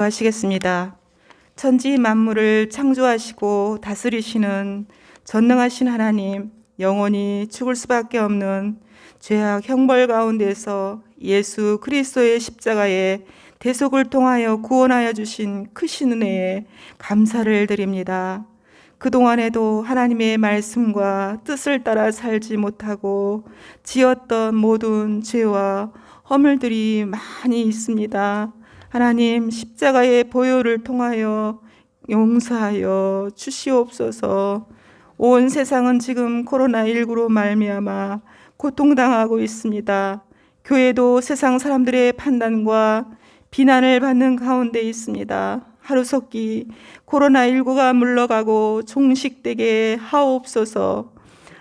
하시겠습니다. 천지 만물을 창조하시고 다스리시는 전능하신 하나님, 영원히 죽을 수밖에 없는 죄악 형벌 가운데서 예수 그리스도의 십자가의 대속을 통하여 구원하여 주신 크신 은혜에 감사를 드립니다. 그동안에도 하나님의 말씀과 뜻을 따라 살지 못하고 지었던 모든 죄와 허물들이 많이 있습니다. 하나님, 십자가의 보혈을 통하여 용서하여 주시옵소서. 온 세상은 지금 코로나19로 말미암아 고통당하고 있습니다. 교회도 세상 사람들의 판단과 비난을 받는 가운데 있습니다. 하루속히 코로나19가 물러가고 종식되게 하옵소서.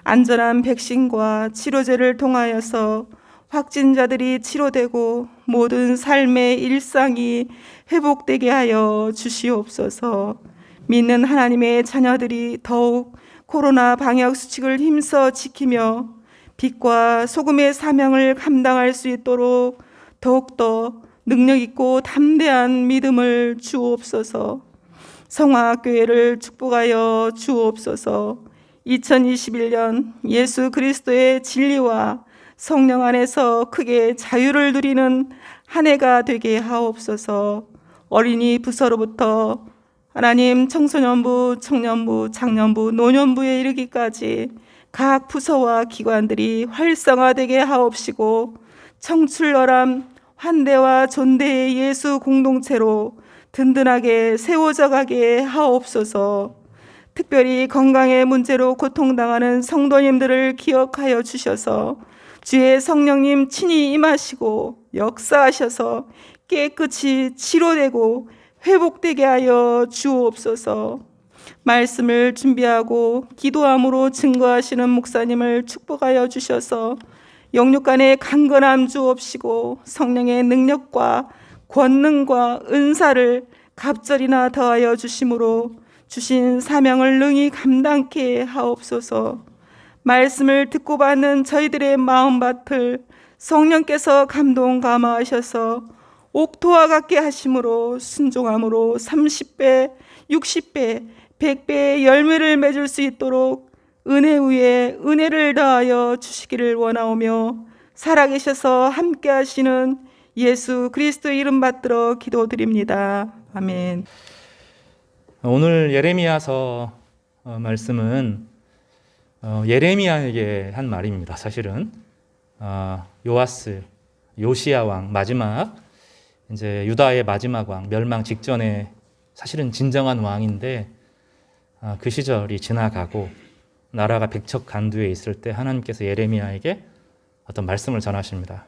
안전한 백신과 치료제를 통하여서 확진자들이 치료되고 모든 삶의 일상이 회복되게 하여 주시옵소서. 믿는 하나님의 자녀들이 더욱 코로나 방역 수칙을 힘써 지키며 빛과 소금의 사명을 감당할 수 있도록 더욱더 능력 있고 담대한 믿음을 주옵소서. 성화교회를 축복하여 주옵소서. 2021년 예수 그리스도의 진리와 성령 안에서 크게 자유를 누리는 한 해가 되게 하옵소서. 어린이 부서로부터 하나님 청소년부, 청년부, 장년부, 노년부에 이르기까지 각 부서와 기관들이 활성화되게 하옵시고 청출어람 환대와 존대의 예수 공동체로 든든하게 세워져 가게 하옵소서. 특별히 건강의 문제로 고통당하는 성도님들을 기억하여 주셔서 주의 성령님 친히 임하시고 역사하셔서 깨끗이 치료되고 회복되게 하여 주옵소서. 말씀을 준비하고 기도함으로 증거하시는 목사님을 축복하여 주셔서 영육간의 강건함 주옵시고 성령의 능력과 권능과 은사를 갑절이나 더하여 주심으로 주신 사명을 능히 감당케 하옵소서. 말씀을 듣고 받는 저희들의 마음밭을 성령께서 감동 감화하셔서 옥토와 같게 하심으로 순종함으로 30배, 60배, 100배의 열매를 맺을 수 있도록 은혜 위에 은혜를 더하여 주시기를 원하오며 살아계셔서 함께 하시는 예수 그리스도의 이름 받들어 기도드립니다. 아멘. 오늘 예레미야서 말씀은 예레미야에게 한 말입니다. 사실은 요아스, 요시야 왕 마지막 이제 유다의 마지막 왕 멸망 직전에 사실은 진정한 왕인데 그 시절이 지나가고 나라가 백척간두에 있을 때 하나님께서 예레미야에게 어떤 말씀을 전하십니다.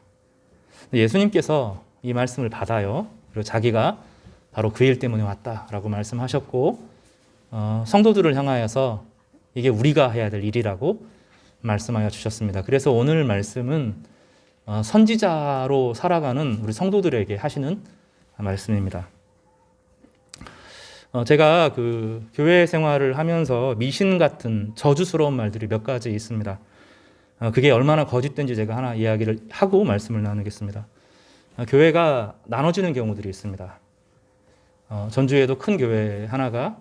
예수님께서 이 말씀을 받아요. 그리고 자기가 바로 그 일 때문에 왔다라고 말씀하셨고 성도들을 향하여서 이게 우리가 해야 될 일이라고 말씀하여 주셨습니다. 그래서 오늘 말씀은 선지자로 살아가는 우리 성도들에게 하시는 말씀입니다. 제가 그 교회 생활을 하면서 미신 같은 저주스러운 말들이 몇 가지 있습니다. 그게 얼마나 거짓된지 제가 하나 이야기를 하고 말씀을 나누겠습니다. 교회가 나눠지는 경우들이 있습니다. 전주에도 큰 교회 하나가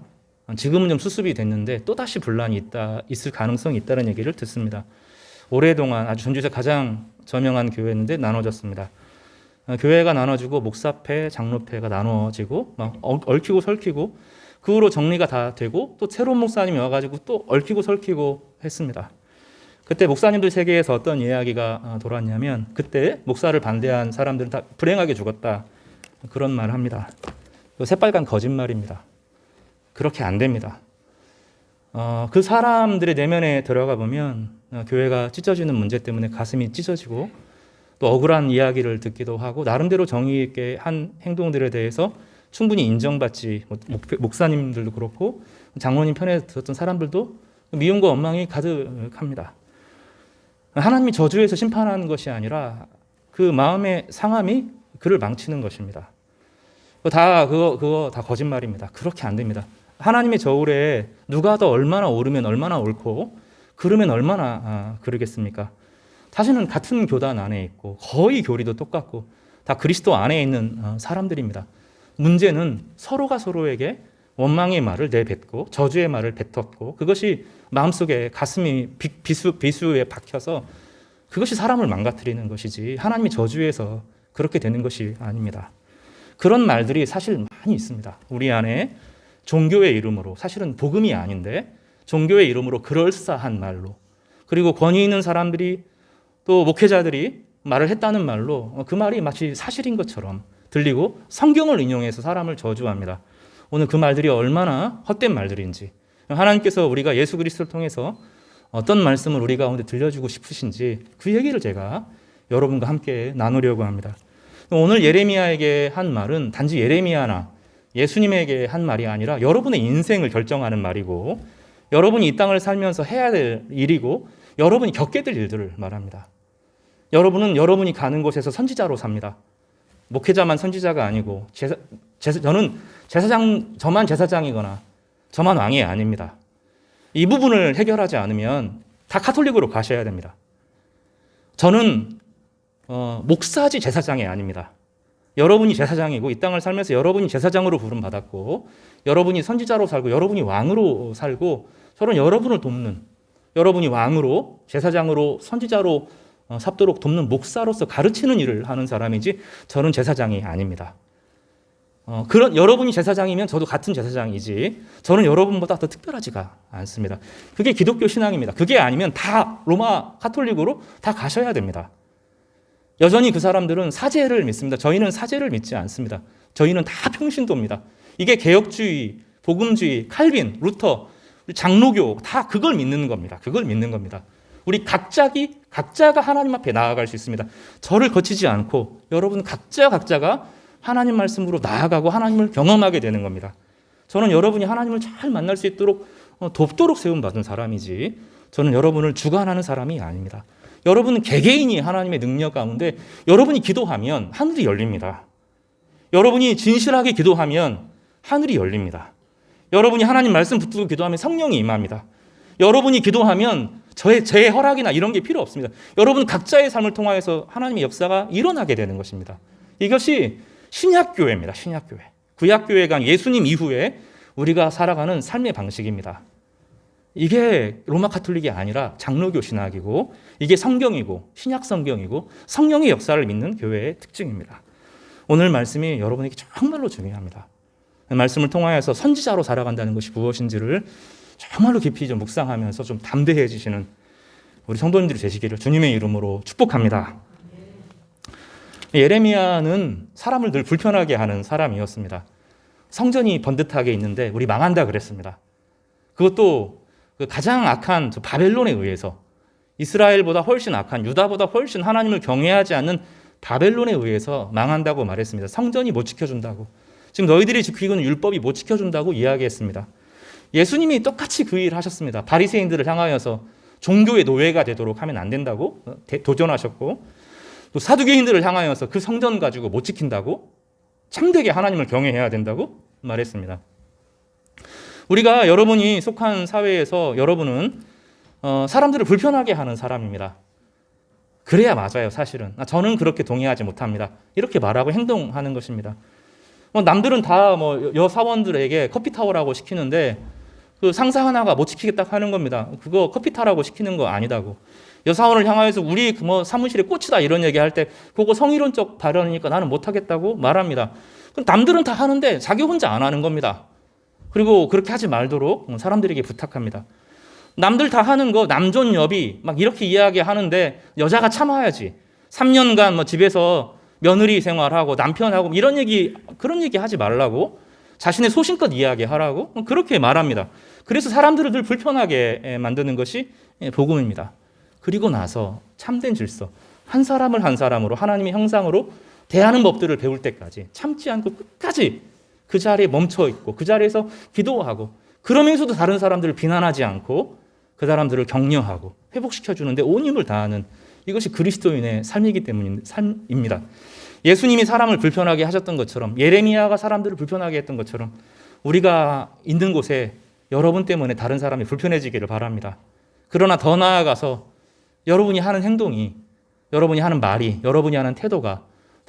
지금은 좀 수습이 됐는데 또다시 분란이 있을 가능성이 있다는 얘기를 듣습니다. 오랫동안 아주 전주에서 가장 저명한 교회였는데 나눠졌습니다. 교회가 나눠지고 목사패, 장로패가 나눠지고 막 얽히고 설키고 그 후로 정리가 다 되고 또 새로운 목사님이 와가지고 또 얽히고 설키고 했습니다. 그때 목사님들 세계에서 어떤 이야기가 돌았냐면 그때 목사를 반대한 사람들은 다 불행하게 죽었다 그런 말을 합니다. 새빨간 거짓말입니다. 그렇게 안 됩니다. 그 사람들의 내면에 들어가 보면 교회가 찢어지는 문제 때문에 가슴이 찢어지고 또 억울한 이야기를 듣기도 하고 나름대로 정의 있게 한 행동들에 대해서 충분히 인정받지 목사님들도 그렇고 장로님 편에 들었던 사람들도 미움과 원망이 가득합니다. 하나님이 저주해서 심판하는 것이 아니라 그 마음의 상함이 그를 망치는 것입니다. 그거 다 거짓말입니다. 그렇게 안 됩니다. 하나님의 저울에 누가 더 얼마나 오르면 얼마나 옳고 그르면 얼마나 그르겠습니까? 사실은 같은 교단 안에 있고 거의 교리도 똑같고 다 그리스도 안에 있는 사람들입니다. 문제는 서로가 서로에게 원망의 말을 내뱉고 저주의 말을 뱉었고 그것이 마음속에 가슴이 비수에 박혀서 그것이 사람을 망가뜨리는 것이지 하나님이 저주해서 그렇게 되는 것이 아닙니다. 그런 말들이 사실 많이 있습니다. 우리 안에 종교의 이름으로, 사실은 복음이 아닌데 종교의 이름으로 그럴싸한 말로, 그리고 권위 있는 사람들이 또 목회자들이 말을 했다는 말로 그 말이 마치 사실인 것처럼 들리고 성경을 인용해서 사람을 저주합니다. 오늘 그 말들이 얼마나 헛된 말들인지, 하나님께서 우리가 예수 그리스도를 통해서 어떤 말씀을 우리 가운데 들려주고 싶으신지 그 얘기를 제가 여러분과 함께 나누려고 합니다. 오늘 예레미야에게 한 말은 단지 예레미야나 예수님에게 한 말이 아니라 여러분의 인생을 결정하는 말이고, 여러분이 이 땅을 살면서 해야 될 일이고, 여러분이 겪게 될 일들을 말합니다. 여러분은 여러분이 가는 곳에서 선지자로 삽니다. 목회자만 선지자가 아니고 저만 제사장이거나 저만 왕이 아닙니다. 이 부분을 해결하지 않으면 다 카톨릭으로 가셔야 됩니다. 저는 목사지 제사장이 아닙니다. 여러분이 제사장이고 이 땅을 살면서 여러분이 제사장으로 부름받았고 여러분이 선지자로 살고 여러분이 왕으로 살고 저는 여러분을 돕는, 여러분이 왕으로 제사장으로 선지자로 삽도록 돕는 목사로서 가르치는 일을 하는 사람이지 저는 제사장이 아닙니다. 그런 여러분이 제사장이면 저도 같은 제사장이지 저는 여러분보다 더 특별하지가 않습니다. 그게 기독교 신앙입니다. 그게 아니면 다 로마 카톨릭으로 다 가셔야 됩니다. 여전히 그 사람들은 사제를 믿습니다. 저희는 사제를 믿지 않습니다. 저희는 다 평신도입니다. 이게 개혁주의, 복음주의, 칼빈, 루터, 장로교 다 그걸 믿는 겁니다. 그걸 믿는 겁니다. 우리 각자가 하나님 앞에 나아갈 수 있습니다. 저를 거치지 않고 여러분 각자가 하나님 말씀으로 나아가고 하나님을 경험하게 되는 겁니다. 저는 여러분이 하나님을 잘 만날 수 있도록 돕도록 세움받은 사람이지 저는 여러분을 주관하는 사람이 아닙니다. 여러분은 개개인이 하나님의 능력 가운데 여러분이 기도하면 하늘이 열립니다. 여러분이 진실하게 기도하면 하늘이 열립니다. 여러분이 하나님 말씀 붙들고 기도하면 성령이 임합니다. 여러분이 기도하면 제 허락이나 이런 게 필요 없습니다. 여러분 각자의 삶을 통하여서 하나님의 역사가 일어나게 되는 것입니다. 이것이 신약교회입니다. 신약교회. 구약교회가 예수님 이후에 우리가 살아가는 삶의 방식입니다. 이게 로마 카톨릭이 아니라 장로교 신학이고 이게 성경이고 신약 성경이고 성령의 역사를 믿는 교회의 특징입니다. 오늘 말씀이 여러분에게 정말로 중요합니다. 말씀을 통하여서 선지자로 살아간다는 것이 무엇인지를 정말로 깊이 좀 묵상하면서 좀 담대해지시는 우리 성도님들이 되시기를 주님의 이름으로 축복합니다. 예레미야는 사람을 늘 불편하게 하는 사람이었습니다. 성전이 번듯하게 있는데 우리 망한다 그랬습니다. 그것도 가장 악한 바벨론에 의해서, 이스라엘보다 훨씬 악한, 유다보다 훨씬 하나님을 경외하지 않는 바벨론에 의해서 망한다고 말했습니다. 성전이 못 지켜준다고, 지금 너희들이 지키고 있는 율법이 못 지켜준다고 이야기했습니다. 예수님이 똑같이 그 일을 하셨습니다. 바리새인들을 향하여서 종교의 노예가 되도록 하면 안 된다고 도전하셨고, 또 사두개인들을 향하여서 그 성전 가지고 못 지킨다고, 참되게 하나님을 경외해야 된다고 말했습니다. 우리가 여러분이 속한 사회에서 여러분은 사람들을 불편하게 하는 사람입니다. 그래야 맞아요. 사실은 저는 그렇게 동의하지 못합니다. 이렇게 말하고 행동하는 것입니다. 남들은 다 여사원들에게 커피 타오라고 시키는데 그 상사 하나가 못 지키겠다 하는 겁니다. 그거 커피 타라고 시키는 거 아니다고. 여사원을 향하여서 우리 사무실에 꽃이다 이런 얘기할 때 그거 성희론적 발언이니까 나는 못하겠다고 말합니다. 남들은 다 하는데 자기 혼자 안 하는 겁니다. 그리고 그렇게 하지 말도록 사람들에게 부탁합니다. 남들 다 하는 거 남존여비 막 이렇게 이야기하는데 여자가 참아야지. 3년간 집에서 며느리 생활하고 남편하고 그런 얘기 하지 말라고, 자신의 소신껏 이야기하라고 그렇게 말합니다. 그래서 사람들을 늘 불편하게 만드는 것이 복음입니다. 그리고 나서 참된 질서, 한 사람을 한 사람으로 하나님의 형상으로 대하는 법들을 배울 때까지 참지 않고 끝까지 그 자리에 멈춰 있고 그 자리에서 기도하고, 그러면서도 다른 사람들을 비난하지 않고 그 사람들을 격려하고 회복시켜주는데 온 힘을 다하는, 이것이 그리스도인의 삶입니다. 예수님이 사람을 불편하게 하셨던 것처럼, 예레미야가 사람들을 불편하게 했던 것처럼 우리가 있는 곳에 여러분 때문에 다른 사람이 불편해지기를 바랍니다. 그러나 더 나아가서 여러분이 하는 행동이, 여러분이 하는 말이, 여러분이 하는 태도가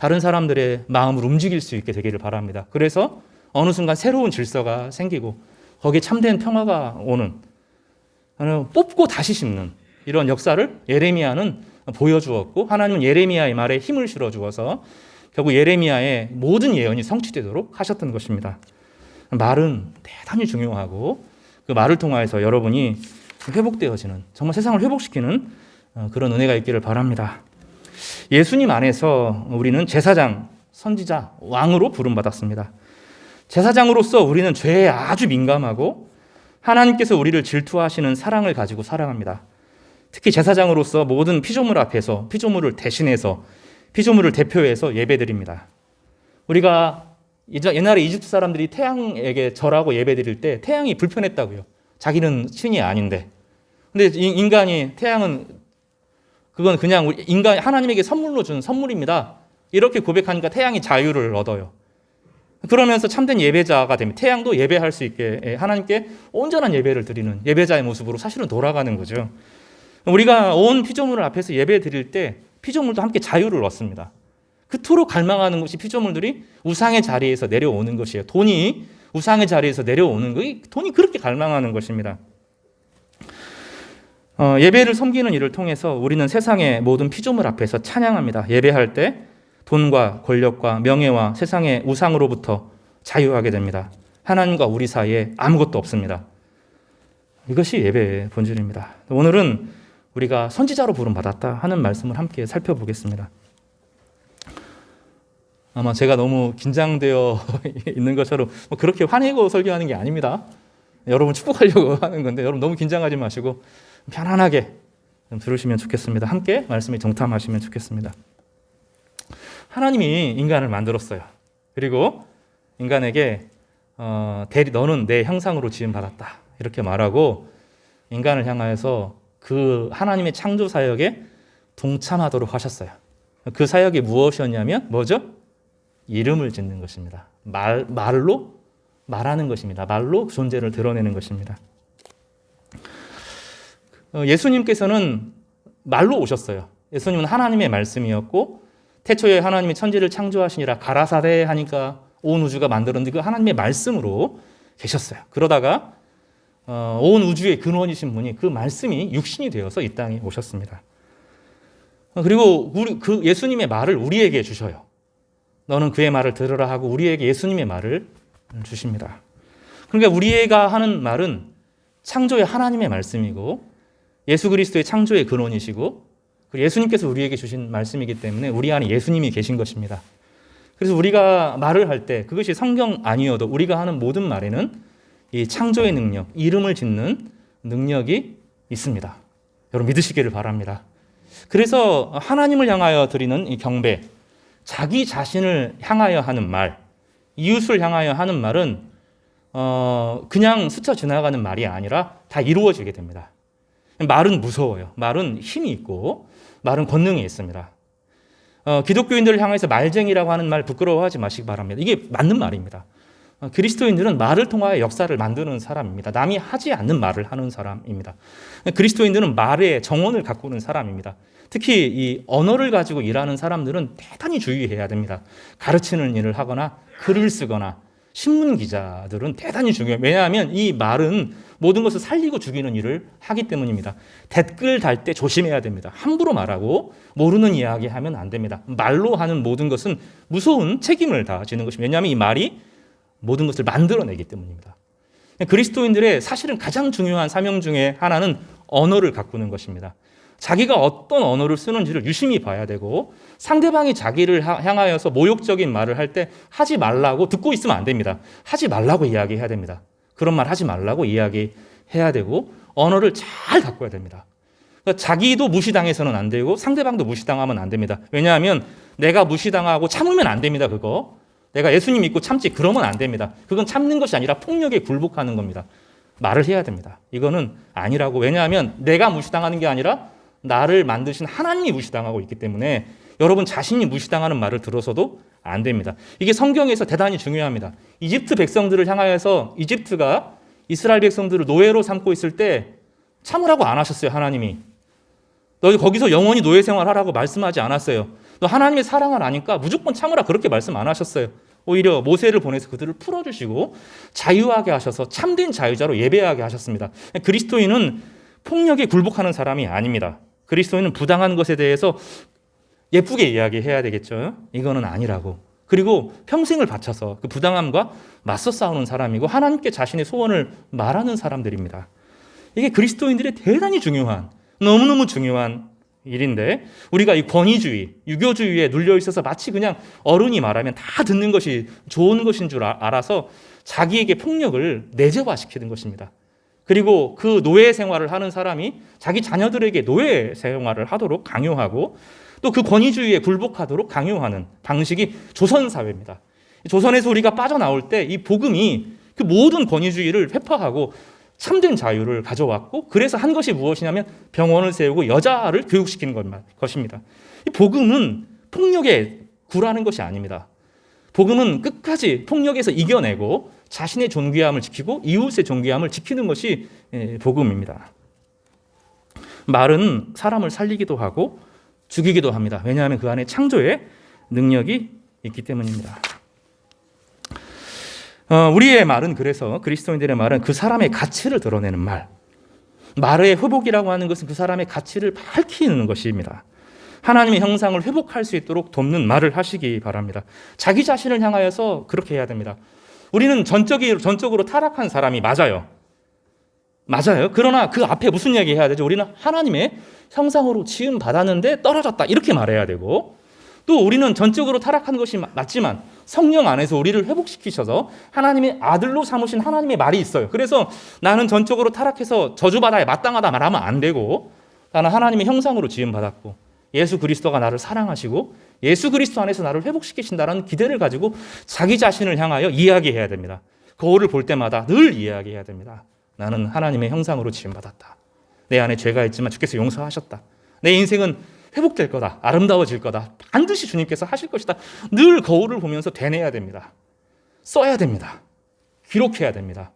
다른 사람들의 마음을 움직일 수 있게 되기를 바랍니다. 그래서 어느 순간 새로운 질서가 생기고 거기에 참된 평화가 오는, 뽑고 다시 심는 이런 역사를 예레미야는 보여주었고, 하나님은 예레미야의 말에 힘을 실어주어서 결국 예레미야의 모든 예언이 성취되도록 하셨던 것입니다. 말은 대단히 중요하고 그 말을 통하여서 여러분이 회복되어지는, 정말 세상을 회복시키는 그런 은혜가 있기를 바랍니다. 예수님 안에서 우리는 제사장, 선지자, 왕으로 부름받았습니다. 제사장으로서 우리는 죄에 아주 민감하고 하나님께서 우리를 질투하시는 사랑을 가지고 살아갑니다. 특히 제사장으로서 모든 피조물 앞에서, 피조물을 대신해서, 피조물을 대표해서 예배드립니다. 우리가 옛날에 이집트 사람들이 태양에게 절하고 예배드릴 때 태양이 불편했다고요. 자기는 신이 아닌데. 근데 인간이, 태양은 그건 그냥 인간, 하나님에게 선물로 준 선물입니다. 이렇게 고백하니까 태양이 자유를 얻어요. 그러면서 참된 예배자가 됩니다. 태양도 예배할 수 있게 하나님께 온전한 예배를 드리는 예배자의 모습으로 사실은 돌아가는 거죠. 우리가 온 피조물 앞에서 예배 드릴 때 피조물도 함께 자유를 얻습니다. 그토록 갈망하는 것이 피조물들이 우상의 자리에서 내려오는 것이에요. 돈이 우상의 자리에서 내려오는 것이, 돈이 그렇게 갈망하는 것입니다. 예배를 섬기는 일을 통해서 우리는 세상의 모든 피조물 앞에서 찬양합니다. 예배할 때 돈과 권력과 명예와 세상의 우상으로부터 자유하게 됩니다. 하나님과 우리 사이에 아무것도 없습니다. 이것이 예배의 본질입니다. 오늘은 우리가 선지자로 부름받았다 하는 말씀을 함께 살펴보겠습니다. 아마 제가 너무 긴장되어 있는 것처럼 그렇게 화내고 설교하는 게 아닙니다. 여러분 축복하려고 하는 건데 여러분 너무 긴장하지 마시고 편안하게 좀 들으시면 좋겠습니다. 함께 말씀에 정탐하시면 좋겠습니다. 하나님이 인간을 만들었어요. 그리고 인간에게 너는 내 형상으로 지음받았다 이렇게 말하고 인간을 향하여서 그 하나님의 창조 사역에 동참하도록 하셨어요. 그 사역이 무엇이었냐면 뭐죠? 이름을 짓는 것입니다. 말로 말하는 것입니다. 말로 존재를 드러내는 것입니다. 예수님께서는 말로 오셨어요. 예수님은 하나님의 말씀이었고 태초에 하나님이 천지를 창조하시니라 가라사대 하니까 온 우주가 만들었는데 그 하나님의 말씀으로 계셨어요. 그러다가 온 우주의 근원이신 분이 그 말씀이 육신이 되어서 이 땅에 오셨습니다. 그리고 그 예수님의 말을 우리에게 주셔요. 너는 그의 말을 들으라 하고 우리에게 예수님의 말을 주십니다. 그러니까 우리가 하는 말은 창조의 하나님의 말씀이고 예수 그리스도의 창조의 근원이시고 예수님께서 우리에게 주신 말씀이기 때문에 우리 안에 예수님이 계신 것입니다. 그래서 우리가 말을 할 때 그것이 성경 아니어도 우리가 하는 모든 말에는 이 창조의 능력, 이름을 짓는 능력이 있습니다. 여러분 믿으시기를 바랍니다. 그래서 하나님을 향하여 드리는 이 경배, 자기 자신을 향하여 하는 말, 이웃을 향하여 하는 말은 그냥 스쳐 지나가는 말이 아니라 다 이루어지게 됩니다. 말은 무서워요. 말은 힘이 있고 말은 권능이 있습니다. 기독교인들을 향해서 말쟁이라고 하는 말 부끄러워하지 마시기 바랍니다. 이게 맞는 말입니다. 그리스도인들은 말을 통하여 역사를 만드는 사람입니다. 남이 하지 않는 말을 하는 사람입니다. 그리스도인들은 말의 정원을 가꾸는 사람입니다. 특히 이 언어를 가지고 일하는 사람들은 대단히 주의해야 됩니다. 가르치는 일을 하거나 글을 쓰거나 신문 기자들은 대단히 중요해요. 왜냐하면 이 말은 모든 것을 살리고 죽이는 일을 하기 때문입니다. 댓글 달 때 조심해야 됩니다. 함부로 말하고 모르는 이야기 하면 안 됩니다. 말로 하는 모든 것은 무서운 책임을 다 지는 것입니다. 왜냐하면 이 말이 모든 것을 만들어내기 때문입니다. 그리스도인들의 사실은 가장 중요한 사명 중에 하나는 언어를 가꾸는 것입니다. 자기가 어떤 언어를 쓰는지를 유심히 봐야 되고 상대방이 자기를 향하여서 모욕적인 말을 할 때 하지 말라고 듣고 있으면 안 됩니다. 하지 말라고 이야기해야 됩니다. 그런 말 하지 말라고 이야기해야 되고 언어를 잘 가꿔야 됩니다. 그러니까 자기도 무시당해서는 안 되고 상대방도 무시당하면 안 됩니다. 왜냐하면 내가 무시당하고 참으면 안 됩니다. 그거. 내가 예수님 믿고 참지 그러면 안 됩니다. 그건 참는 것이 아니라 폭력에 굴복하는 겁니다. 말을 해야 됩니다. 이거는 아니라고. 왜냐하면 내가 무시당하는 게 아니라 나를 만드신 하나님이 무시당하고 있기 때문에 여러분 자신이 무시당하는 말을 들어서도 안 됩니다. 이게 성경에서 대단히 중요합니다. 이집트 백성들을 향하여서 이집트가 이스라엘 백성들을 노예로 삼고 있을 때 참으라고 안 하셨어요. 하나님이. 너희 거기서 영원히 노예 생활하라고 말씀하지 않았어요. 너 하나님의 사랑을 아니까 무조건 참으라 그렇게 말씀 안 하셨어요. 오히려 모세를 보내서 그들을 풀어주시고 자유하게 하셔서 참된 자유자로 예배하게 하셨습니다. 그리스도인은 폭력에 굴복하는 사람이 아닙니다. 그리스도인은 부당한 것에 대해서 예쁘게 이야기해야 되겠죠. 이거는 아니라고. 그리고 평생을 바쳐서 그 부당함과 맞서 싸우는 사람이고 하나님께 자신의 소원을 말하는 사람들입니다. 이게 그리스도인들의 대단히 중요한, 너무너무 중요한 일인데, 우리가 이 권위주의, 유교주의에 눌려 있어서 마치 그냥 어른이 말하면 다 듣는 것이 좋은 것인 줄 알아서 자기에게 폭력을 내재화시키는 것입니다. 그리고 그 노예 생활을 하는 사람이 자기 자녀들에게 노예 생활을 하도록 강요하고 또 그 권위주의에 굴복하도록 강요하는 방식이 조선 사회입니다. 조선에서 우리가 빠져나올 때 이 복음이 그 모든 권위주의를 회파하고 참된 자유를 가져왔고, 그래서 한 것이 무엇이냐면 병원을 세우고 여자를 교육시키는 것입니다. 이 복음은 폭력에 굴하는 것이 아닙니다. 복음은 끝까지 폭력에서 이겨내고 자신의 존귀함을 지키고 이웃의 존귀함을 지키는 것이 복음입니다. 말은 사람을 살리기도 하고 죽이기도 합니다. 왜냐하면 그 안에 창조의 능력이 있기 때문입니다. 우리의 말은, 그래서 그리스도인들의 말은 그 사람의 가치를 드러내는 말. 말의 회복이라고 하는 것은 그 사람의 가치를 밝히는 것입니다. 하나님의 형상을 회복할 수 있도록 돕는 말을 하시기 바랍니다. 자기 자신을 향하여서 그렇게 해야 됩니다. 우리는 전적으로 타락한 사람이 맞아요. 그러나 그 앞에 무슨 얘기 해야 되죠? 우리는 하나님의 형상으로 지음 받았는데 떨어졌다, 이렇게 말해야 되고, 또 우리는 전적으로 타락한 것이 맞지만 성령 안에서 우리를 회복시키셔서 하나님의 아들로 삼으신 하나님의 말이 있어요. 그래서 나는 전적으로 타락해서 저주받아야 마땅하다 말하면 안 되고, 나는 하나님의 형상으로 지음받았고 예수 그리스도가 나를 사랑하시고 예수 그리스도 안에서 나를 회복시키신다는 기대를 가지고 자기 자신을 향하여 이야기해야 됩니다. 거울을 볼 때마다 늘 이야기해야 됩니다. 나는 하나님의 형상으로 지음받았다. 내 안에 죄가 있지만 주께서 용서하셨다. 내 인생은 회복될 거다. 아름다워질 거다. 반드시 주님께서 하실 것이다. 늘 거울을 보면서 되뇌야 됩니다. 써야 됩니다. 기록해야 됩니다.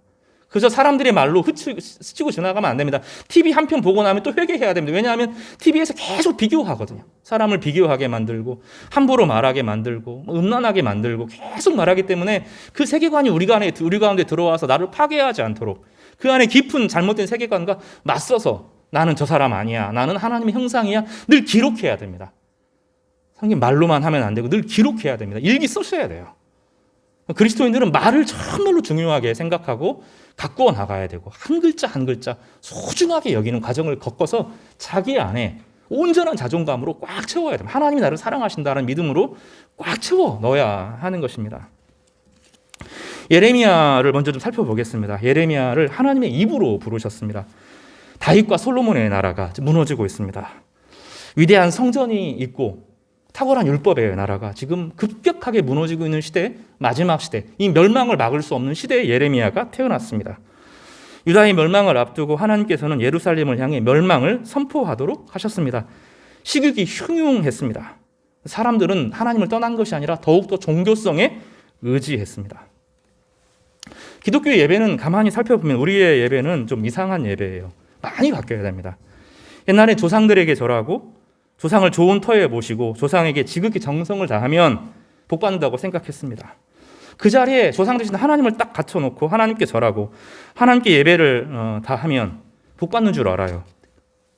그저 사람들의 말로 스치고 지나가면 안 됩니다. TV 한 편 보고 나면 또 회개해야 됩니다. 왜냐하면 TV에서 계속 비교하거든요. 사람을 비교하게 만들고 함부로 말하게 만들고 음란하게 만들고 계속 말하기 때문에 그 세계관이 우리 가운데 들어와서 나를 파괴하지 않도록 그 안에 깊은 잘못된 세계관과 맞서서 나는 저 사람 아니야, 나는 하나님의 형상이야, 늘 기록해야 됩니다. 성경 말로만 하면 안 되고 늘 기록해야 됩니다. 일기 쓰셔야 돼요. 그리스도인들은 말을 정말로 중요하게 생각하고 가꾸어 나가야 되고 한 글자 한 글자 소중하게 여기는 과정을 겪어서 자기 안에 온전한 자존감으로 꽉 채워야 됩니다. 하나님이 나를 사랑하신다는 믿음으로 꽉 채워 넣어야 하는 것입니다. 예레미야를 먼저 좀 살펴보겠습니다. 예레미야를 하나님의 입으로 부르셨습니다. 다윗과 솔로몬의 나라가 무너지고 있습니다. 위대한 성전이 있고 탁월한 율법의 나라가 지금 급격하게 무너지고 있는 시대, 마지막 시대, 이 멸망을 막을 수 없는 시대에 예레미야가 태어났습니다. 유다의 멸망을 앞두고 하나님께서는 예루살렘을 향해 멸망을 선포하도록 하셨습니다. 시국이 흉흉했습니다. 사람들은 하나님을 떠난 것이 아니라 더욱더 종교성에 의지했습니다. 기독교 예배는 가만히 살펴보면 우리의 예배는 좀 이상한 예배예요. 많이 바뀌어야 됩니다. 옛날에 조상들에게 절하고 조상을 좋은 터에 모시고 조상에게 지극히 정성을 다하면 복받는다고 생각했습니다. 그 자리에 조상 대신 하나님을 딱 갖춰놓고 하나님께 절하고 하나님께 예배를 다하면 복받는 줄 알아요.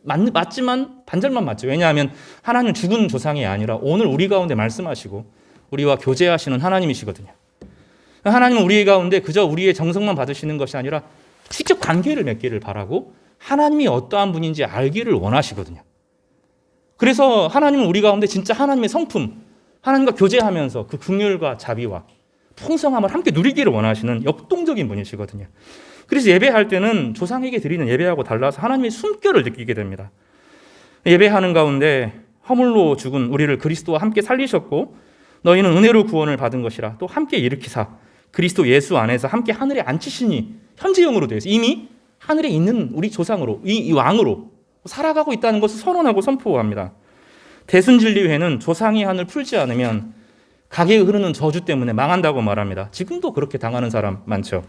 맞지만 반절만 맞죠. 왜냐하면 하나님은 죽은 조상이 아니라 오늘 우리 가운데 말씀하시고 우리와 교제하시는 하나님이시거든요. 하나님은 우리 가운데 그저 우리의 정성만 받으시는 것이 아니라 직접 관계를 맺기를 바라고 하나님이 어떠한 분인지 알기를 원하시거든요. 그래서 하나님은 우리 가운데 진짜 하나님의 성품, 하나님과 교제하면서 그 긍휼과 자비와 풍성함을 함께 누리기를 원하시는 역동적인 분이시거든요. 그래서 예배할 때는 조상에게 드리는 예배하고 달라서 하나님의 숨결을 느끼게 됩니다. 예배하는 가운데 허물로 죽은 우리를 그리스도와 함께 살리셨고 너희는 은혜로 구원을 받은 것이라 또 함께 일으키사 그리스도 예수 안에서 함께 하늘에 앉히시니 현재형으로 되어 있어요. 이미 하늘에 있는 우리 조상으로 이 왕으로 살아가고 있다는 것을 선언하고 선포합니다. 대순진리회는 조상의 한을 풀지 않으면 각에 흐르는 저주 때문에 망한다고 말합니다. 지금도 그렇게 당하는 사람 많죠.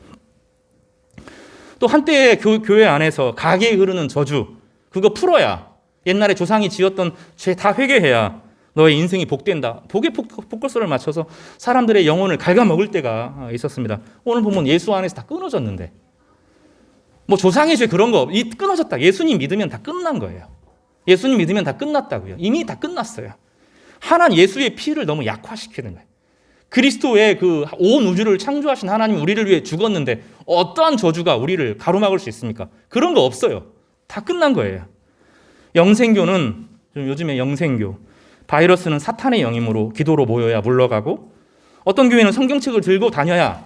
또 한때 교회 안에서 각에 흐르는 저주 그거 풀어야 옛날에 조상이 지었던 죄 다 회개해야 너의 인생이 복된다. 복의 복걸소를 맞춰서 사람들의 영혼을 갉아먹을 때가 있었습니다. 오늘 보면 예수 안에서 다 끊어졌는데 뭐 조상의 죄 그런 거 끊어졌다. 예수님 믿으면 다 끝난 거예요. 예수님 믿으면 다 끝났다고요. 이미 다 끝났어요. 하나님 예수의 피를 너무 약화시키는 거예요. 그리스도의 그 온 우주를 창조하신 하나님이 우리를 위해 죽었는데 어떠한 저주가 우리를 가로막을 수 있습니까? 그런 거 없어요. 다 끝난 거예요. 영생교는 요즘에 영생교, 바이러스는 사탄의 영이므로 기도로 모여야 물러가고, 어떤 교회는 성경책을 들고 다녀야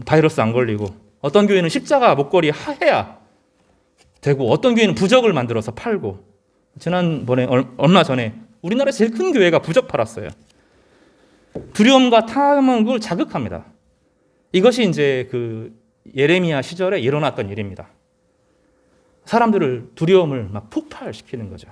바이러스 안 걸리고, 어떤 교회는 십자가 목걸이 해야 되고, 어떤 교회는 부적을 만들어서 팔고. 지난번에 얼마 전에 우리나라 제일 큰 교회가 부적 팔았어요. 두려움과 탐욕을 자극합니다. 이것이 이제 그 예레미야 시절에 일어났던 일입니다. 사람들을 두려움을 막 폭발시키는 거죠.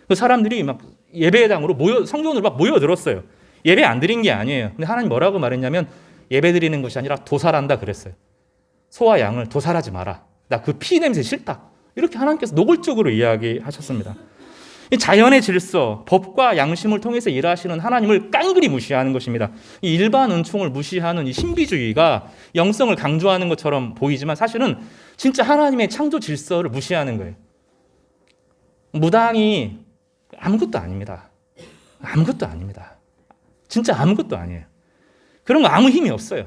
그 사람들이 막 예배당으로 성전으로 막 모여들었어요. 예배 안 드린 게 아니에요. 근데 하나님 뭐라고 말했냐면 예배 드리는 것이 아니라 도살한다 그랬어요. 소와 양을 도살하지 마라. 나 그 피 냄새 싫다. 이렇게 하나님께서 노골적으로 이야기하셨습니다. 이 자연의 질서, 법과 양심을 통해서 일하시는 하나님을 깡그리 무시하는 것입니다. 이 일반 은총을 무시하는 이 신비주의가 영성을 강조하는 것처럼 보이지만 사실은 진짜 하나님의 창조 질서를 무시하는 거예요. 무당이 아무것도 아닙니다. 아무것도 아닙니다. 진짜 아무것도 아니에요. 그런 거 아무 힘이 없어요.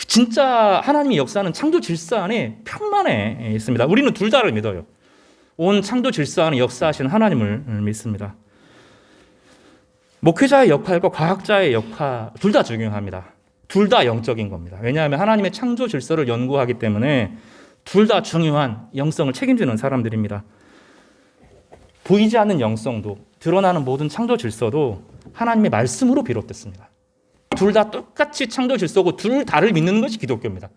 진짜 하나님의 역사는 창조 질서 안에 편만에 있습니다. 우리는 둘 다를 믿어요. 온 창조 질서 안에 역사하시는 하나님을 믿습니다. 목회자의 역할과 과학자의 역할 둘 다 중요합니다. 둘 다 영적인 겁니다. 왜냐하면 하나님의 창조 질서를 연구하기 때문에 둘 다 중요한 영성을 책임지는 사람들입니다. 보이지 않는 영성도 드러나는 모든 창조 질서도 하나님의 말씀으로 비롯됐습니다. 둘 다 똑같이 창조 질서고 둘 다를 믿는 것이 기독교입니다.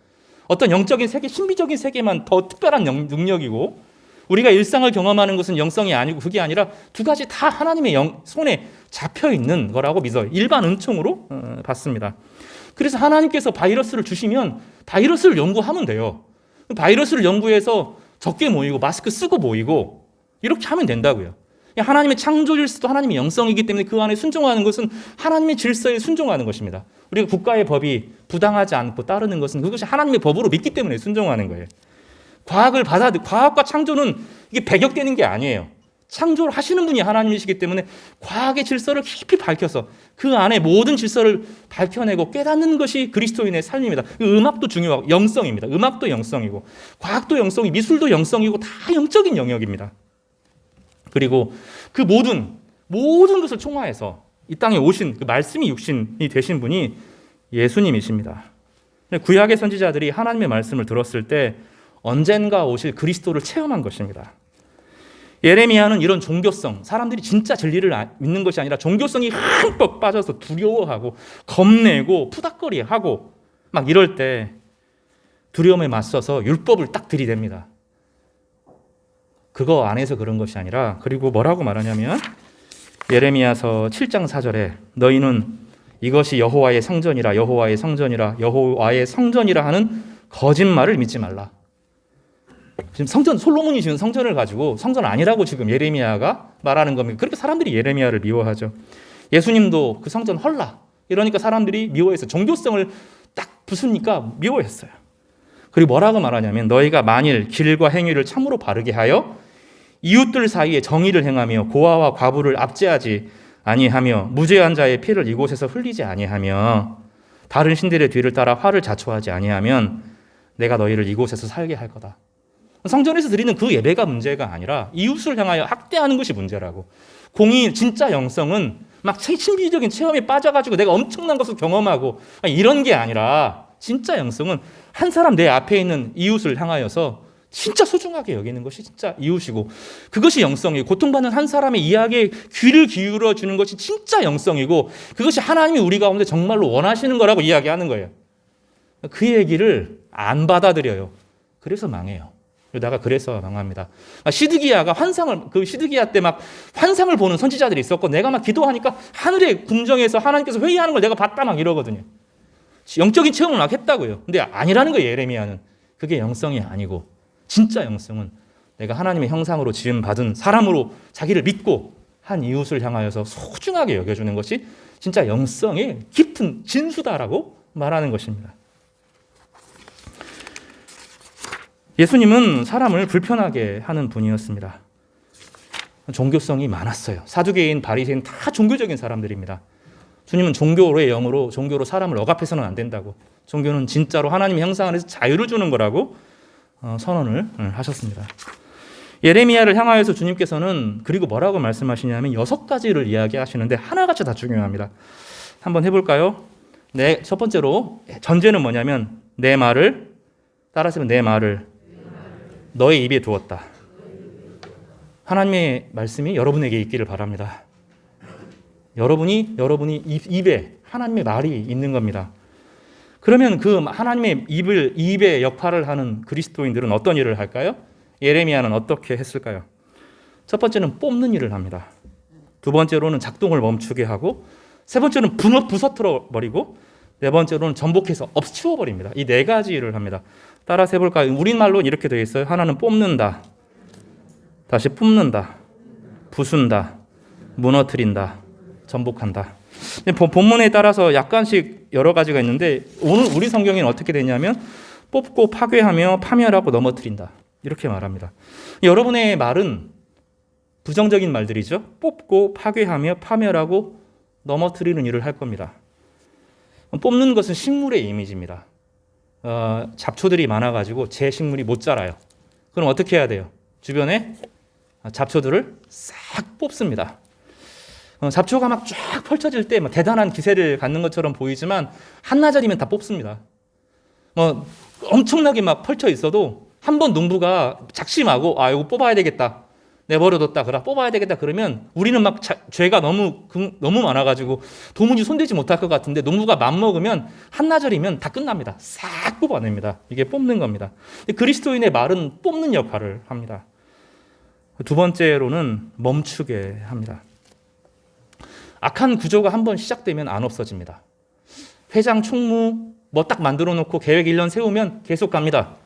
어떤 영적인 세계, 신비적인 세계만 더 특별한 능력이고 우리가 일상을 경험하는 것은 영성이 아니고 그게 아니라 두 가지 다 하나님의 손에 잡혀 있는 거라고 믿어요. 일반 은총으로 받습니다. 그래서 하나님께서 바이러스를 주시면 바이러스를 연구하면 돼요. 바이러스를 연구해서 적게 모이고 마스크 쓰고 모이고 이렇게 하면 된다고요. 하나님의 창조 질서도 하나님의 영성이기 때문에 그 안에 순종하는 것은 하나님의 질서에 순종하는 것입니다. 우리가 국가의 법이 부당하지 않고 따르는 것은 그것이 하나님의 법으로 믿기 때문에 순종하는 거예요. 과학과 창조는 이게 배격되는 게 아니에요. 창조를 하시는 분이 하나님이시기 때문에 과학의 질서를 깊이 밝혀서 그 안에 모든 질서를 밝혀내고 깨닫는 것이 그리스도인의 삶입니다. 음악도 중요하고 영성입니다. 음악도 영성이고 과학도 영성이고 미술도 영성이고 다 영적인 영역입니다. 그리고 그 모든 것을 총화해서 이 땅에 오신 그 말씀이 육신이 되신 분이 예수님이십니다. 구약의 선지자들이 하나님의 말씀을 들었을 때 언젠가 오실 그리스도를 체험한 것입니다. 예레미야는 이런 종교성, 사람들이 진짜 진리를 믿는 것이 아니라 종교성이 흠뻑 빠져서 두려워하고 겁내고 푸닥거리하고 막 이럴 때 두려움에 맞서서 율법을 딱 들이댑니다. 그거 안에서 그런 것이 아니라 그리고 뭐라고 말하냐면 예레미야서 7장 4절에 너희는 이것이 여호와의 성전이라 여호와의 성전이라 여호와의 성전이라 하는 거짓말을 믿지 말라. 지금 솔로몬이 지은 성전을 가지고 성전 아니라고 지금 예레미야가 말하는 겁니다. 그렇게 사람들이 예레미야를 미워하죠. 예수님도 그 성전 헐라 이러니까 사람들이 미워해서 종교성을 딱 부수니까 미워했어요. 그리고 뭐라고 말하냐면 너희가 만일 길과 행위를 참으로 바르게 하여 이웃들 사이에 정의를 행하며 고아와 과부를 압제하지 아니하며 무죄한 자의 피를 이곳에서 흘리지 아니하며 다른 신들의 뒤를 따라 화를 자초하지 아니하면 내가 너희를 이곳에서 살게 할 거다. 성전에서 드리는 그 예배가 문제가 아니라 이웃을 향하여 학대하는 것이 문제라고. 진짜 영성은 막 신비적인 체험에 빠져가지고 내가 엄청난 것을 경험하고 이런 게 아니라 진짜 영성은 한 사람 내 앞에 있는 이웃을 향하여서 진짜 소중하게 여기는 것이 진짜 이웃이고 그것이 영성이고 고통받는 한 사람의 이야기에 귀를 기울여 주는 것이 진짜 영성이고 그것이 하나님이 우리 가운데 정말로 원하시는 거라고 이야기하는 거예요. 그 얘기를 안 받아들여요. 그래서 망해요. 그래서 망합니다. 시드기야가 시드기야 때 막 환상을 보는 선지자들이 있었고 내가 막 기도하니까 하늘의 궁정에서 하나님께서 회의하는 걸 내가 봤다 막 이러거든요. 영적인 체험을 막 했다고요. 근데 아니라는 거예요. 예레미야는. 그게 영성이 아니고 진짜 영성은 내가 하나님의 형상으로 지음받은 사람으로 자기를 믿고 한 이웃을 향하여서 소중하게 여겨주는 것이 진짜 영성의 깊은 진수다라고 말하는 것입니다. 예수님은 사람을 불편하게 하는 분이었습니다. 종교성이 많았어요. 사두개인, 바리새인 다 종교적인 사람들입니다. 주님은 종교의 영으로 종교로 사람을 억압해서는 안 된다고, 종교는 진짜로 하나님의 형상 안에서 자유를 주는 거라고 선언을 하셨습니다. 예레미야를 향하여서 주님께서는 그리고 뭐라고 말씀하시냐면 6가지를 이야기하시는데 하나같이 다 중요합니다. 한번 해볼까요? 첫 번째로 전제는 뭐냐면 내 말을, 따라하시면 내 말을 너의 입에 두었다. 하나님의 말씀이 여러분에게 있기를 바랍니다. 여러분이 입에 하나님의 말이 있는 겁니다. 그러면 그 하나님의 입의 역할을 하는 그리스도인들은 어떤 일을 할까요? 예레미야는 어떻게 했을까요? 첫 번째는 뽑는 일을 합니다. 두 번째로는 작동을 멈추게 하고, 세 번째는 부서뜨려 버리고, 네 번째로는 전복해서 엎치워 버립니다. 이 4가지 일을 합니다. 따라서 해볼까요? 우리말로는 이렇게 되어 있어요. 하나는 뽑는다, 다시 뿜는다, 부순다, 무너뜨린다, 전복한다. 본문에 따라서 약간씩 여러 가지가 있는데 오늘 우리 성경에는 어떻게 되냐면 뽑고 파괴하며 파멸하고 넘어뜨린다, 이렇게 말합니다. 여러분의 말은 부정적인 말들이죠. 뽑고 파괴하며 파멸하고 넘어뜨리는 일을 할 겁니다. 뽑는 것은 식물의 이미지입니다. 잡초들이 많아가지고 제 식물이 못 자라요. 그럼 어떻게 해야 돼요? 주변에 잡초들을 싹 뽑습니다. 잡초가 막 쫙 펼쳐질 때 대단한 기세를 갖는 것처럼 보이지만 한나절이면 다 뽑습니다. 엄청나게 막 펼쳐 있어도 한번 농부가 작심하고 이거 뽑아야 되겠다, 내버려뒀다, 그래 뽑아야 되겠다 그러면 우리는 막 죄가 너무 많아가지고 도무지 손대지 못할 것 같은데 농부가 맘먹으면 한나절이면 다 끝납니다. 싹 뽑아냅니다. 이게 뽑는 겁니다. 그리스도인의 말은 뽑는 역할을 합니다. 두 번째로는 멈추게 합니다. 악한 구조가 한번 시작되면 안 없어집니다. 회장, 총무 딱 만들어 놓고 계획 1년 세우면 계속 갑니다.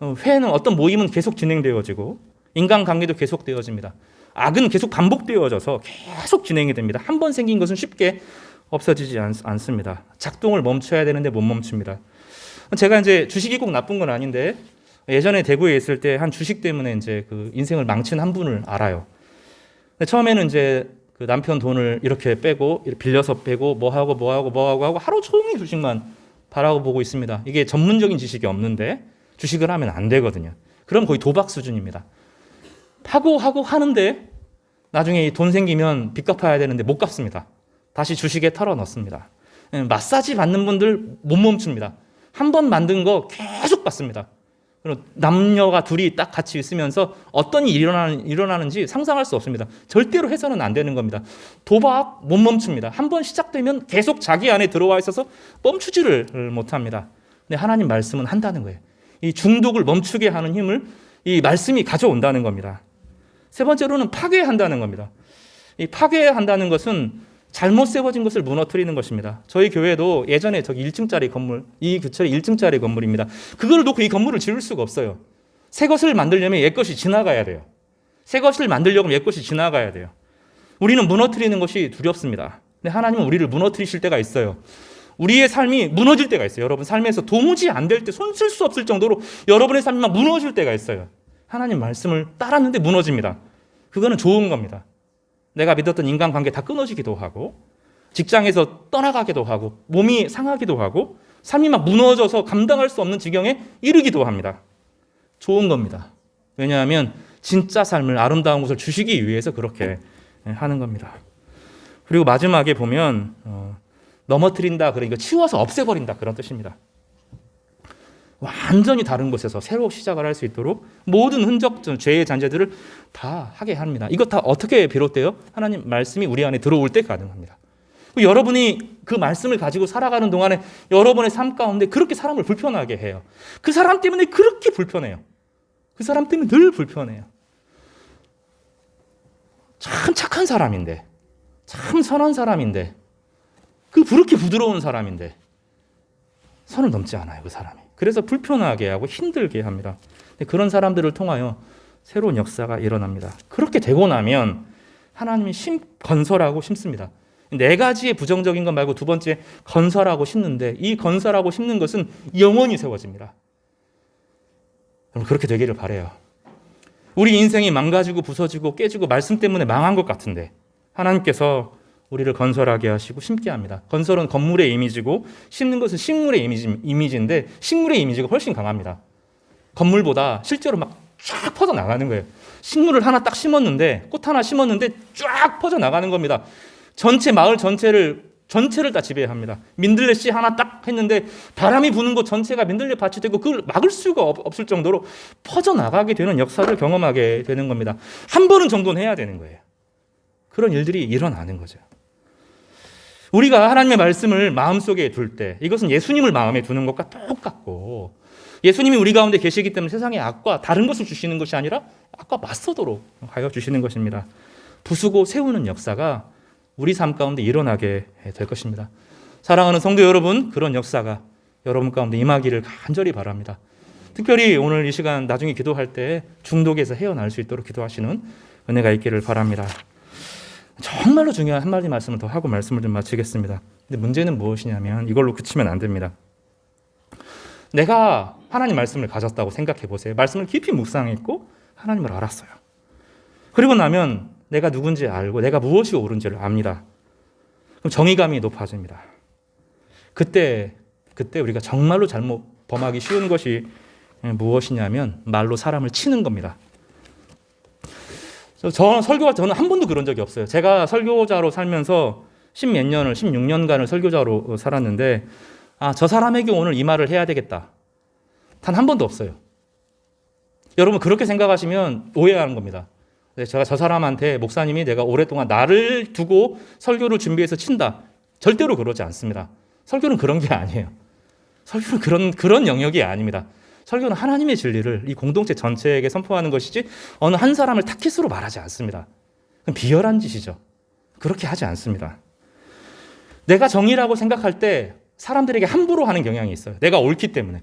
회는 어떤 모임은 계속 진행되어지고 인간관계도 계속 되어집니다. 악은 계속 반복되어져서 계속 진행이 됩니다. 한번 생긴 것은 쉽게 없어지지 않습니다. 작동을 멈춰야 되는데 못 멈춥니다. 제가 이제 주식이 꼭 나쁜 건 아닌데 예전에 대구에 있을 때 한 주식 때문에 이제 그 인생을 망친 한 분을 알아요. 처음에는 이제 그 남편 돈을 이렇게 빼고 빌려서 빼고 뭐하고 하루 종일 주식만 바라보고 있습니다. 이게 전문적인 지식이 없는데 주식을 하면 안 되거든요. 그럼 거의 도박 수준입니다. 하고 하는데 나중에 돈 생기면 빚 갚아야 되는데 못 갚습니다. 다시 주식에 털어 넣습니다. 마사지 받는 분들 못 멈춥니다. 한 번 만든 거 계속 받습니다. 그리고 남녀가 둘이 딱 같이 있으면서 어떤 일이 일어나는지 상상할 수 없습니다. 절대로 해서는 안 되는 겁니다. 도박 못 멈춥니다. 한 번 시작되면 계속 자기 안에 들어와 있어서 멈추지를 못합니다. 근데 하나님 말씀은 한다는 거예요. 이 중독을 멈추게 하는 힘을 이 말씀이 가져온다는 겁니다. 세 번째로는 파괴한다는 겁니다. 이 파괴한다는 것은 잘못 세워진 것을 무너뜨리는 것입니다. 저희 교회도 예전에 저기 1층짜리 건물, 이 근처에 1층짜리 건물입니다. 그걸 놓고 이 건물을 지을 수가 없어요. 새 것을 만들려면 옛 것이 지나가야 돼요. 새 것을 만들려면 옛 것이 지나가야 돼요. 우리는 무너뜨리는 것이 두렵습니다. 근데 하나님은 우리를 무너뜨리실 때가 있어요. 우리의 삶이 무너질 때가 있어요. 여러분 삶에서 도무지 안 될 때, 손 쓸 수 없을 정도로 여러분의 삶이 막 무너질 때가 있어요. 하나님 말씀을 따랐는데 무너집니다. 그거는 좋은 겁니다. 내가 믿었던 인간관계 다 끊어지기도 하고 직장에서 떠나가기도 하고 몸이 상하기도 하고 삶이 막 무너져서 감당할 수 없는 지경에 이르기도 합니다. 좋은 겁니다. 왜냐하면 진짜 삶을, 아름다운 것을 주시기 위해서 그렇게 하는 겁니다. 그리고 마지막에 보면 넘어뜨린다, 그러니까 치워서 없애버린다, 그런 뜻입니다. 완전히 다른 곳에서 새로 시작을 할 수 있도록 모든 흔적, 죄의 잔재들을 다 하게 합니다. 이것 다 어떻게 비롯돼요? 하나님 말씀이 우리 안에 들어올 때 가능합니다. 여러분이 그 말씀을 가지고 살아가는 동안에 여러분의 삶 가운데 그렇게 사람을 불편하게 해요. 그 사람 때문에 그렇게 불편해요. 그 사람 때문에 늘 불편해요. 참 착한 사람인데, 참 선한 사람인데, 그렇게 부드러운 사람인데 선을 넘지 않아요, 그 사람이. 그래서 불편하게 하고 힘들게 합니다. 그런 사람들을 통하여 새로운 역사가 일어납니다. 그렇게 되고 나면 하나님이 건설하고 심습니다. 네 가지의 부정적인 것 말고 두 번째 건설하고 심는데, 이 건설하고 심는 것은 영원히 세워집니다. 여러분, 그렇게 되기를 바라요. 우리 인생이 망가지고 부서지고 깨지고 말씀 때문에 망한 것 같은데 하나님께서 우리를 건설하게 하시고 심게 합니다. 건설은 건물의 이미지고 심는 것은 식물의 이미지인데 식물의 이미지가 훨씬 강합니다. 건물보다 실제로 막 쫙 퍼져 나가는 거예요. 식물을 하나 딱 심었는데, 꽃 하나 심었는데 쫙 퍼져 나가는 겁니다. 전체 마을 전체를 다 지배합니다. 민들레 씨 하나 딱 했는데 바람이 부는 곳 전체가 민들레 밭이 되고 그걸 막을 수가 없을 정도로 퍼져 나가게 되는 역사를 경험하게 되는 겁니다. 한 번은 정도는 해야 되는 거예요. 그런 일들이 일어나는 거죠. 우리가 하나님의 말씀을 마음속에 둘 때 이것은 예수님을 마음에 두는 것과 똑같고, 예수님이 우리 가운데 계시기 때문에 세상의 악과 다른 것을 주시는 것이 아니라 악과 맞서도록 하여 주시는 것입니다. 부수고 세우는 역사가 우리 삶 가운데 일어나게 될 것입니다. 사랑하는 성도 여러분, 그런 역사가 여러분 가운데 임하기를 간절히 바랍니다. 특별히 오늘 이 시간 나중에 기도할 때 중독에서 헤어날 수 있도록 기도하시는 은혜가 있기를 바랍니다. 정말로 중요한 한마디 말씀을 더 하고 말씀을 좀 마치겠습니다. 근데 문제는 무엇이냐면 이걸로 그치면 안 됩니다. 내가 하나님 말씀을 가졌다고 생각해 보세요. 말씀을 깊이 묵상했고 하나님을 알았어요. 그리고 나면 내가 누군지 알고 내가 무엇이 옳은지를 압니다. 그럼 정의감이 높아집니다. 그때 우리가 정말로 잘못 범하기 쉬운 것이 무엇이냐면 말로 사람을 치는 겁니다. 저는 한 번도 그런 적이 없어요. 제가 설교자로 살면서 16년간을 설교자로 살았는데, 저 사람에게 오늘 이 말을 해야 되겠다. 단 한 번도 없어요. 여러분, 그렇게 생각하시면 오해하는 겁니다. 제가 저 사람한테 목사님이 내가 오랫동안 나를 두고 설교를 준비해서 친다. 절대로 그러지 않습니다. 설교는 그런 게 아니에요. 설교는 그런 영역이 아닙니다. 설교는 하나님의 진리를 이 공동체 전체에게 선포하는 것이지 어느 한 사람을 타깃으로 말하지 않습니다. 그건 비열한 짓이죠. 그렇게 하지 않습니다. 내가 정의라고 생각할 때 사람들에게 함부로 하는 경향이 있어요. 내가 옳기 때문에.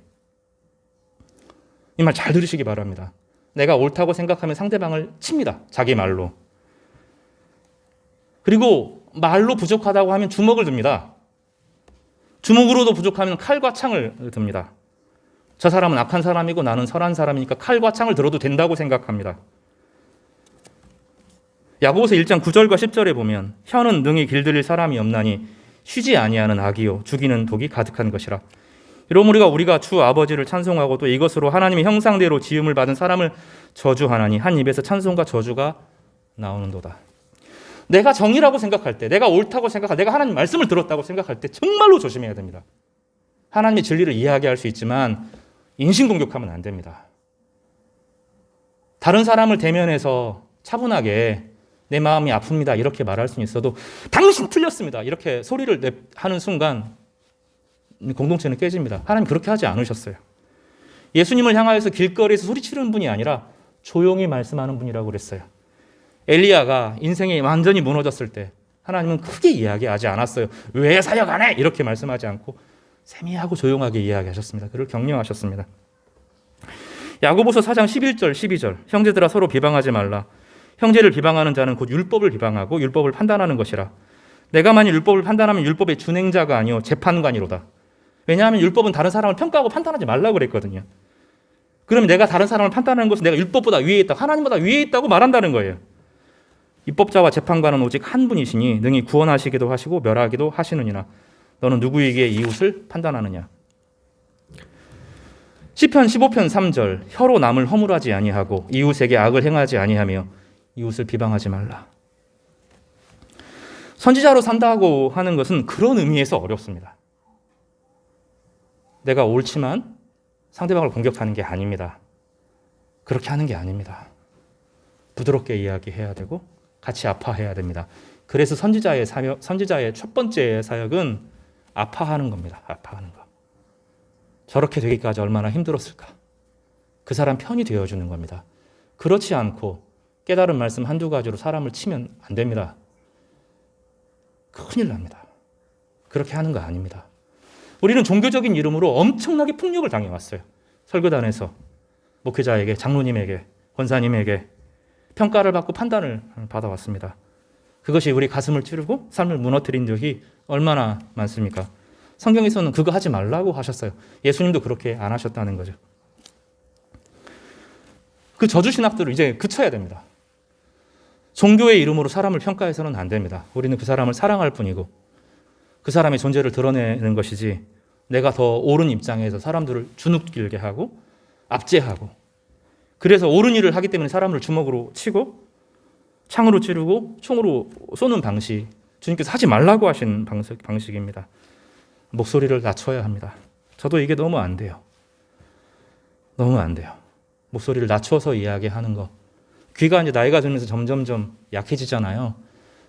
이 말 잘 들으시기 바랍니다. 내가 옳다고 생각하면 상대방을 칩니다. 자기 말로. 그리고 말로 부족하다고 하면 주먹을 듭니다. 주먹으로도 부족하면 칼과 창을 듭니다. 저 사람은 악한 사람이고 나는 선한 사람이니까 칼과 창을 들어도 된다고 생각합니다. 야고보서 1장 9절과 10절에 보면 혀는 능히 길들일 사람이 없나니 쉬지 아니하는 악이요 죽이는 독이 가득한 것이라. 이러므로 우리가 주 아버지를 찬송하고 또 이것으로 하나님의 형상대로 지음을 받은 사람을 저주하나니 한 입에서 찬송과 저주가 나오는도다. 내가 정의라고 생각할 때, 내가 옳다고 생각할 때, 내가 하나님 말씀을 들었다고 생각할 때 정말로 조심해야 됩니다. 하나님의 진리를 이야기할 수 있지만 인신공격하면 안 됩니다. 다른 사람을 대면해서 차분하게 내 마음이 아픕니다 이렇게 말할 수는 있어도 당신 틀렸습니다 이렇게 소리를 하는 순간 공동체는 깨집니다. 하나님 그렇게 하지 않으셨어요. 예수님을 향하여서 길거리에서 소리치는 분이 아니라 조용히 말씀하는 분이라고 그랬어요. 엘리야가 인생이 완전히 무너졌을 때 하나님은 크게 이야기하지 않았어요. 왜 사역 안 해? 이렇게 말씀하지 않고 세미하고 조용하게 이야기하셨습니다. 그를 격려하셨습니다. 야고보서 4장 11절 12절 형제들아 서로 비방하지 말라. 형제를 비방하는 자는 곧 율법을 비방하고 율법을 판단하는 것이라. 내가 만일 율법을 판단하면 율법의 준행자가 아니요 재판관이로다. 왜냐하면 율법은 다른 사람을 평가하고 판단하지 말라고 그랬거든요. 그럼 내가 다른 사람을 판단하는 것은 내가 율법보다 위에 있다, 하나님보다 위에 있다고 말한다는 거예요. 입법자와 재판관은 오직 한 분이시니 능히 구원하시기도 하시고 멸하기도 하시느니라. 너는 누구에게 이웃을 판단하느냐. 시편 15편 3절 혀로 남을 허물하지 아니하고 이웃에게 악을 행하지 아니하며 이웃을 비방하지 말라. 선지자로 산다고 하는 것은 그런 의미에서 어렵습니다. 내가 옳지만 상대방을 공격하는 게 아닙니다. 그렇게 하는 게 아닙니다. 부드럽게 이야기해야 되고 같이 아파해야 됩니다. 그래서 선지자의 첫 번째 사역은 아파하는 겁니다. 아파하는 거. 저렇게 되기까지 얼마나 힘들었을까. 그 사람 편이 되어주는 겁니다. 그렇지 않고 깨달은 말씀 한두 가지로 사람을 치면 안 됩니다. 큰일 납니다. 그렇게 하는 거 아닙니다. 우리는 종교적인 이름으로 엄청나게 폭력을 당해왔어요. 설교단에서 목회자에게, 장로님에게 권사님에게 평가를 받고 판단을 받아왔습니다. 그것이 우리 가슴을 찌르고 삶을 무너뜨린 적이 얼마나 많습니까? 성경에서는 그거 하지 말라고 하셨어요. 예수님도 그렇게 안 하셨다는 거죠. 그 저주 신학들을 이제 그쳐야 됩니다. 종교의 이름으로 사람을 평가해서는 안 됩니다. 우리는 그 사람을 사랑할 뿐이고 그 사람의 존재를 드러내는 것이지 내가 더 옳은 입장에서 사람들을 주눅들게 하고 압제하고 그래서 옳은 일을 하기 때문에 사람을 주먹으로 치고 창으로 찌르고 총으로 쏘는 방식, 주님께서 하지 말라고 하신 방식입니다. 목소리를 낮춰야 합니다. 저도 이게 너무 안 돼요. 너무 안 돼요. 목소리를 낮춰서 이야기하는 거. 귀가 이제 나이가 들면서 점점점 약해지잖아요.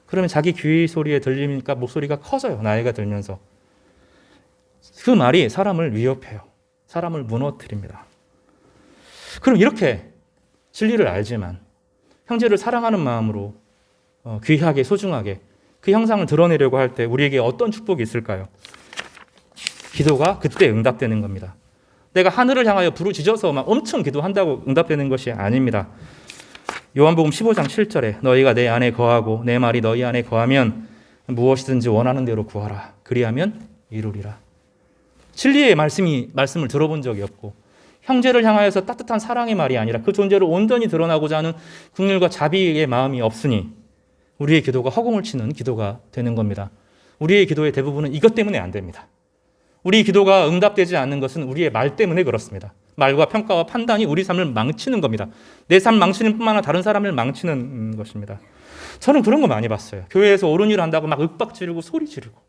그러면 자기 귀 소리에 들리니까 목소리가 커져요. 나이가 들면서. 그 말이 사람을 위협해요. 사람을 무너뜨립니다. 그럼 이렇게 진리를 알지만 형제를 사랑하는 마음으로 귀하게 소중하게 그 형상을 드러내려고 할 때 우리에게 어떤 축복이 있을까요? 기도가 그때 응답되는 겁니다. 내가 하늘을 향하여 부르짖어서 막 엄청 기도한다고 응답되는 것이 아닙니다. 요한복음 15장 7절에 너희가 내 안에 거하고 내 말이 너희 안에 거하면 무엇이든지 원하는 대로 구하라. 그리하면 이루리라. 진리의 말씀을 들어본 적이 없고 형제를 향하여서 따뜻한 사랑의 말이 아니라 그 존재를 온전히 드러나고자 하는 긍휼과 자비의 마음이 없으니 우리의 기도가 허공을 치는 기도가 되는 겁니다. 우리의 기도의 대부분은 이것 때문에 안 됩니다. 우리 기도가 응답되지 않는 것은 우리의 말 때문에 그렇습니다. 말과 평가와 판단이 우리 삶을 망치는 겁니다. 내 삶 망치는 뿐만 아니라 다른 사람을 망치는 것입니다. 저는 그런 거 많이 봤어요. 교회에서 옳은 일을 한다고 막 윽박 지르고 소리 지르고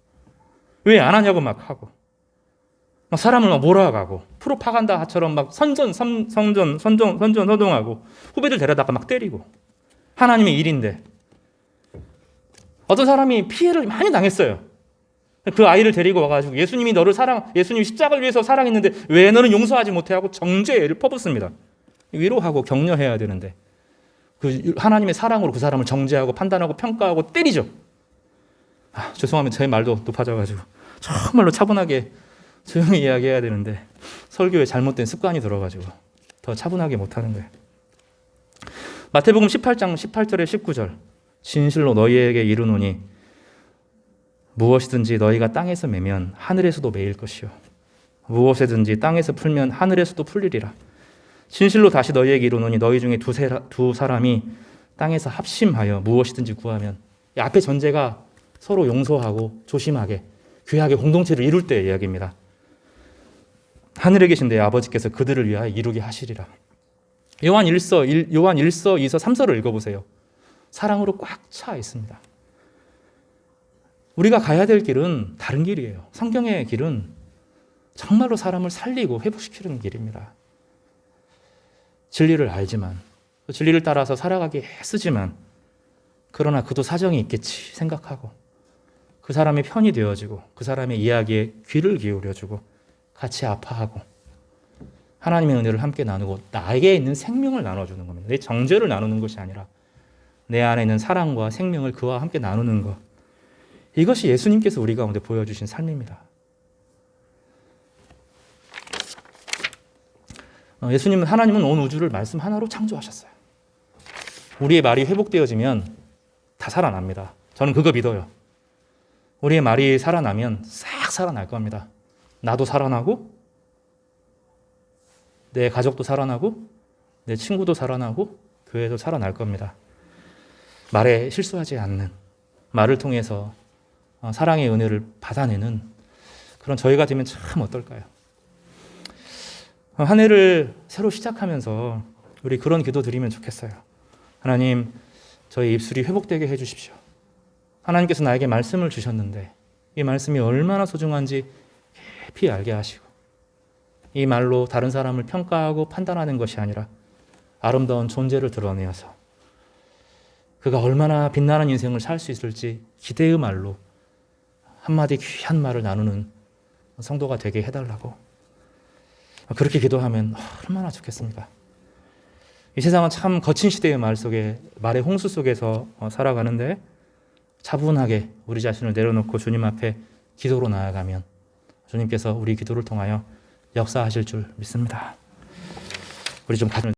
왜 안 하냐고 막 하고 막 사람을 막 몰아가고 프로파간다처럼 막 선전하고 후배들 데려다가 막 때리고 하나님의 일인데 어떤 사람이 피해를 많이 당했어요. 그 아이를 데리고 와가지고 예수님이 십자가를 위해서 사랑했는데 왜 너는 용서하지 못해 하고 정죄를 퍼붓습니다. 위로하고 격려해야 되는데 그 하나님의 사랑으로 그 사람을 정죄하고 판단하고 평가하고 때리죠. 죄송하면 제 말도 높아져가지고 정말로 차분하게 조용히 이야기해야 되는데 설교에 잘못된 습관이 들어가지고 더 차분하게 못하는 거예요. 마태복음 18장 18절에 19절 진실로 너희에게 이르노니 무엇이든지 너희가 땅에서 매면 하늘에서도 매일 것이요 무엇이든지 땅에서 풀면 하늘에서도 풀리리라. 진실로 다시 너희에게 이르노니 너희 중에 두 사람이 땅에서 합심하여 무엇이든지 구하면 이 앞에 전제가 서로 용서하고 조심하게 귀하게 공동체를 이룰 때의 이야기입니다. 하늘에 계신 내 아버지께서 그들을 위하여 이루게 하시리라. 요한 1서, 2서, 3서를 읽어보세요. 사랑으로 꽉 차 있습니다. 우리가 가야 될 길은 다른 길이에요. 성경의 길은 정말로 사람을 살리고 회복시키는 길입니다. 진리를 알지만 진리를 따라서 살아가기 애쓰지만 그러나 그도 사정이 있겠지 생각하고 그 사람의 편이 되어주고 그 사람의 이야기에 귀를 기울여주고 같이 아파하고 하나님의 은혜를 함께 나누고 나에게 있는 생명을 나눠주는 겁니다. 내 정죄를 나누는 것이 아니라 내 안에 있는 사랑과 생명을 그와 함께 나누는 것. 이것이 예수님께서 우리 가운데 보여주신 삶입니다. 하나님은 온 우주를 말씀 하나로 창조하셨어요. 우리의 말이 회복되어지면 다 살아납니다. 저는 그거 믿어요. 우리의 말이 살아나면 싹 살아날 겁니다. 나도 살아나고 내 가족도 살아나고 내 친구도 살아나고 교회도 살아날 겁니다. 말에 실수하지 않는 말을 통해서 사랑의 은혜를 받아내는 그런 저희가 되면 참 어떨까요? 한 해를 새로 시작하면서 우리 그런 기도 드리면 좋겠어요. 하나님, 저희 입술이 회복되게 해주십시오. 하나님께서 나에게 말씀을 주셨는데 이 말씀이 얼마나 소중한지 깊이 알게 하시고 이 말로 다른 사람을 평가하고 판단하는 것이 아니라 아름다운 존재를 드러내어서 그가 얼마나 빛나는 인생을 살 수 있을지 기대의 말로 한마디 귀한 말을 나누는 성도가 되게 해달라고 그렇게 기도하면 얼마나 좋겠습니까? 이 세상은 참 거친 시대의 말의 홍수 속에서 살아가는데 차분하게 우리 자신을 내려놓고 주님 앞에 기도로 나아가면 주님께서 우리 기도를 통하여 역사하실 줄 믿습니다. 우리 좀 가슴을